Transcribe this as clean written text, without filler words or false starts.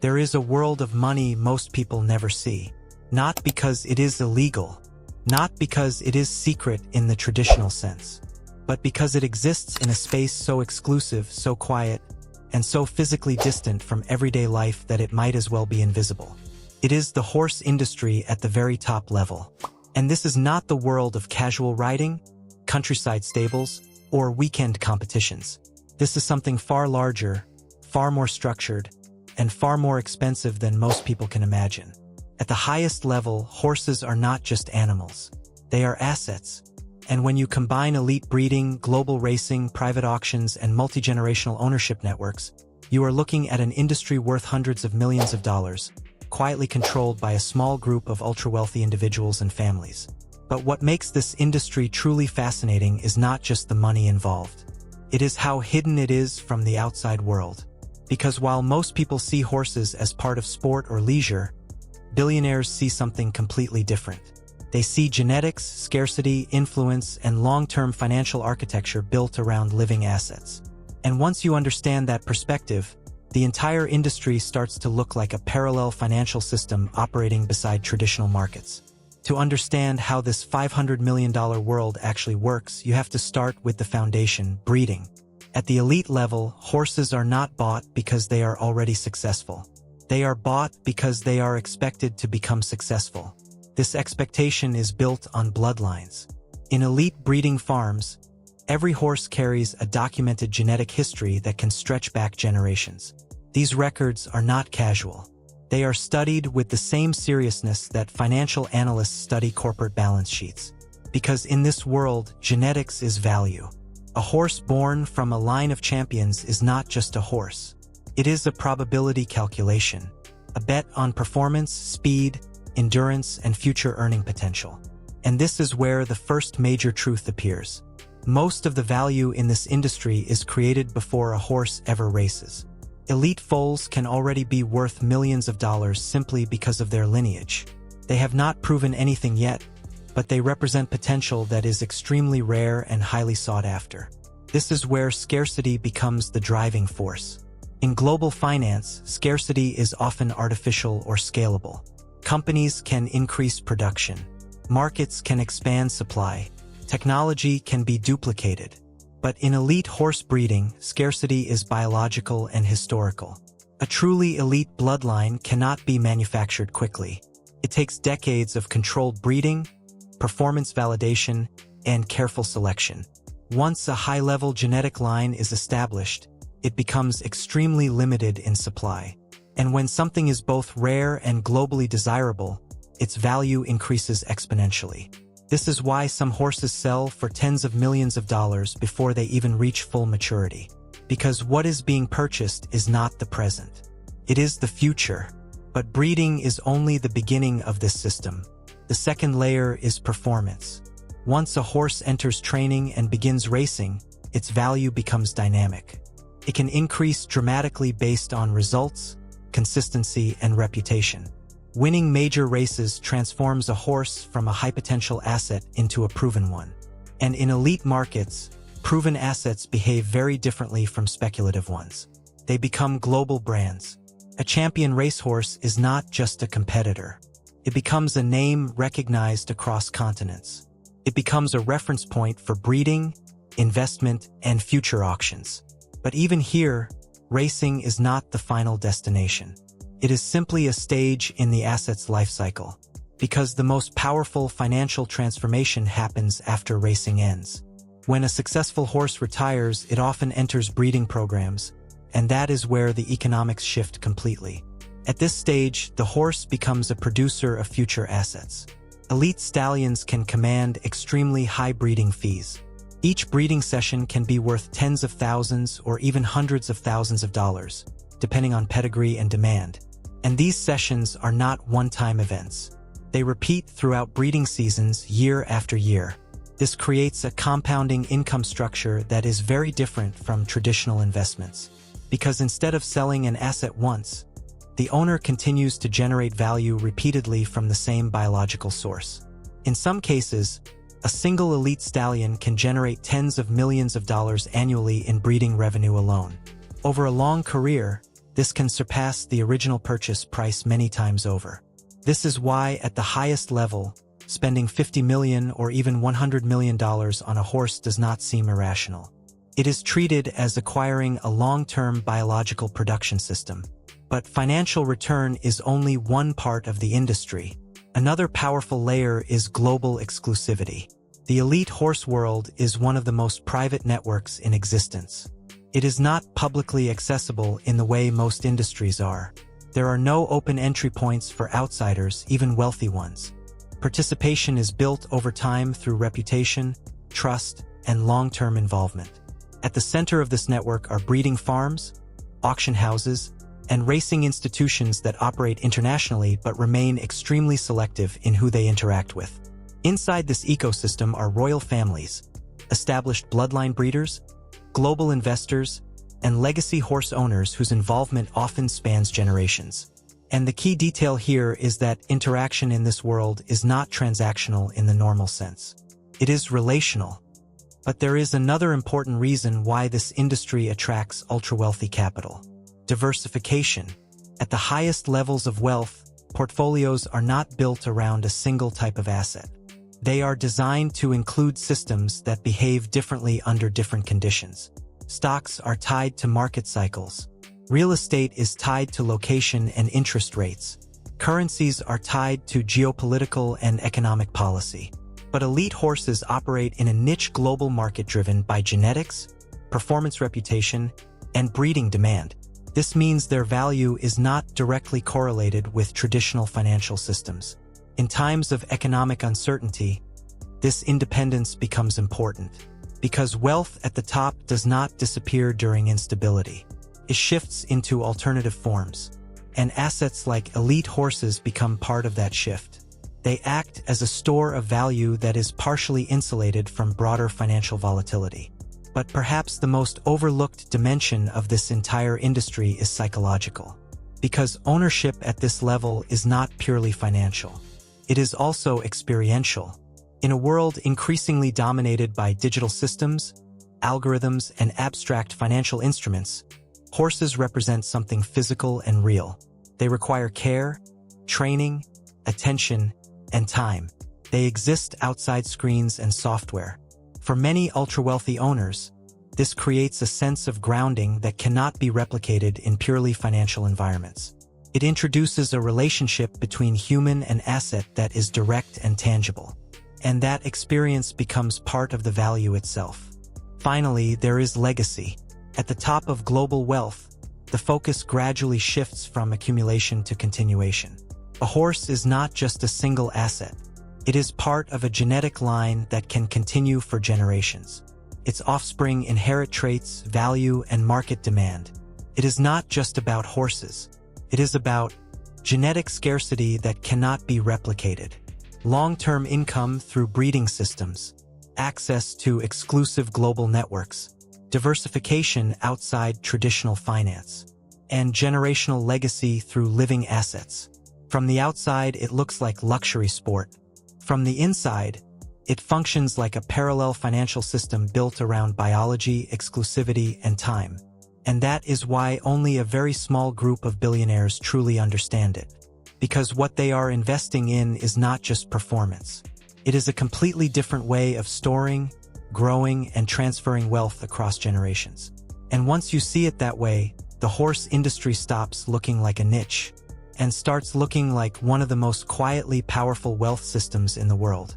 There is a world of money most people never see. Not because it is illegal, not because it is secret in the traditional sense, but because it exists in a space so exclusive, so quiet, and so physically distant from everyday life that it might as well be invisible. It is the horse industry at the very top level. And this is not the world of casual riding, countryside stables, or weekend competitions. This is something far larger, far more structured, and far more expensive than most people can imagine. At the highest level, horses are not just animals. They are assets. And when you combine elite breeding, global racing, private auctions, and multi-generational ownership networks, you are looking at an industry worth hundreds of millions of dollars, quietly controlled by a small group of ultra-wealthy individuals and families. But what makes this industry truly fascinating is not just the money involved. It is how hidden it is from the outside world. Because while most people see horses as part of sport or leisure, billionaires see something completely different. They see genetics, scarcity, influence, and long-term financial architecture built around living assets. And once you understand that perspective, the entire industry starts to look like a parallel financial system operating beside traditional markets. To understand how this $500 million world actually works, you have to start with the foundation, breeding. At the elite level, horses are not bought because they are already successful. They are bought because they are expected to become successful. This expectation is built on bloodlines. In elite breeding farms, every horse carries a documented genetic history that can stretch back generations. These records are not casual. They are studied with the same seriousness that financial analysts study corporate balance sheets. Because in this world, genetics is value. A horse born from a line of champions is not just a horse. It is a probability calculation, a bet on performance, speed, endurance, and future earning potential. And this is where the first major truth appears. Most of the value in this industry is created before a horse ever races. Elite foals can already be worth millions of dollars simply because of their lineage. They have not proven anything yet, but they represent potential that is extremely rare and highly sought after. This is where scarcity becomes the driving force. In global finance, scarcity is often artificial or scalable. Companies can increase production. Markets can expand supply. Technology can be duplicated. But in elite horse breeding, scarcity is biological and historical. A truly elite bloodline cannot be manufactured quickly. It takes decades of controlled breeding, performance validation, and careful selection. Once a high-level genetic line is established, it becomes extremely limited in supply. And when something is both rare and globally desirable, its value increases exponentially. This is why some horses sell for tens of millions of dollars before they even reach full maturity. Because what is being purchased is not the present. It is the future. But breeding is only the beginning of this system. The second layer is performance. Once a horse enters training and begins racing, its value becomes dynamic. It can increase dramatically based on results, consistency, and reputation. Winning major races transforms a horse from a high-potential asset into a proven one. And in elite markets, proven assets behave very differently from speculative ones. They become global brands. A champion racehorse is not just a competitor. It becomes a name recognized across continents. It becomes a reference point for breeding, investment, and future auctions. But even here, racing is not the final destination. It is simply a stage in the asset's life cycle, because the most powerful financial transformation happens after racing ends. When a successful horse retires, it often enters breeding programs, and that is where the economics shift completely. At this stage, the horse becomes a producer of future assets. Elite stallions can command extremely high breeding fees. Each breeding session can be worth tens of thousands or even hundreds of thousands of dollars, depending on pedigree and demand. And these sessions are not one-time events. They repeat throughout breeding seasons year after year. This creates a compounding income structure that is very different from traditional investments. Because instead of selling an asset once, the owner continues to generate value repeatedly from the same biological source. In some cases, a single elite stallion can generate tens of millions of dollars annually in breeding revenue alone. Over a long career, This can surpass the original purchase price many times over. This is why, at the highest level, spending $50 million or even $100 million on a horse does not seem irrational. It is treated as acquiring a long-term biological production system. But financial return is only one part of the industry. Another powerful layer is global exclusivity. The elite horse world is one of the most private networks in existence. It is not publicly accessible in the way most industries are. There are no open entry points for outsiders, even wealthy ones. Participation is built over time through reputation, trust, and long-term involvement. At the center of this network are breeding farms, auction houses, and racing institutions that operate internationally but remain extremely selective in who they interact with. Inside this ecosystem are royal families, established bloodline breeders, global investors, and legacy horse owners whose involvement often spans generations. And the key detail here is that interaction in this world is not transactional in the normal sense. It is relational. But there is another important reason why this industry attracts ultra-wealthy capital. Diversification. At the highest levels of wealth, portfolios are not built around a single type of asset. They are designed to include systems that behave differently under different conditions. Stocks are tied to market cycles. Real estate is tied to location and interest rates. Currencies are tied to geopolitical and economic policy. But elite horses operate in a niche global market driven by genetics, performance reputation, and breeding demand. This means their value is not directly correlated with traditional financial systems. In times of economic uncertainty, this independence becomes important, because wealth at the top does not disappear during instability. It shifts into alternative forms, and assets like elite horses become part of that shift. They act as a store of value that is partially insulated from broader financial volatility. But perhaps the most overlooked dimension of this entire industry is psychological, because ownership at this level is not purely financial. It is also experiential. In a world increasingly dominated by digital systems, algorithms, and abstract financial instruments, horses represent something physical and real. They require care, training, attention, and time. They exist outside screens and software. For many ultra-wealthy owners, this creates a sense of grounding that cannot be replicated in purely financial environments. It introduces a relationship between human and asset that is direct and tangible. And that experience becomes part of the value itself. Finally, there is legacy. At the top of global wealth, the focus gradually shifts from accumulation to continuation. A horse is not just a single asset. It is part of a genetic line that can continue for generations. Its offspring inherit traits, value, and market demand. It is not just about horses. It is about genetic scarcity that cannot be replicated, long-term income through breeding systems, access to exclusive global networks, diversification outside traditional finance, and generational legacy through living assets. From the outside, it looks like luxury sport. From the inside, it functions like a parallel financial system built around biology, exclusivity, and time. And that is why only a very small group of billionaires truly understand it. Because what they are investing in is not just performance. It is a completely different way of storing, growing, and transferring wealth across generations. And once you see it that way, the horse industry stops looking like a niche and starts looking like one of the most quietly powerful wealth systems in the world.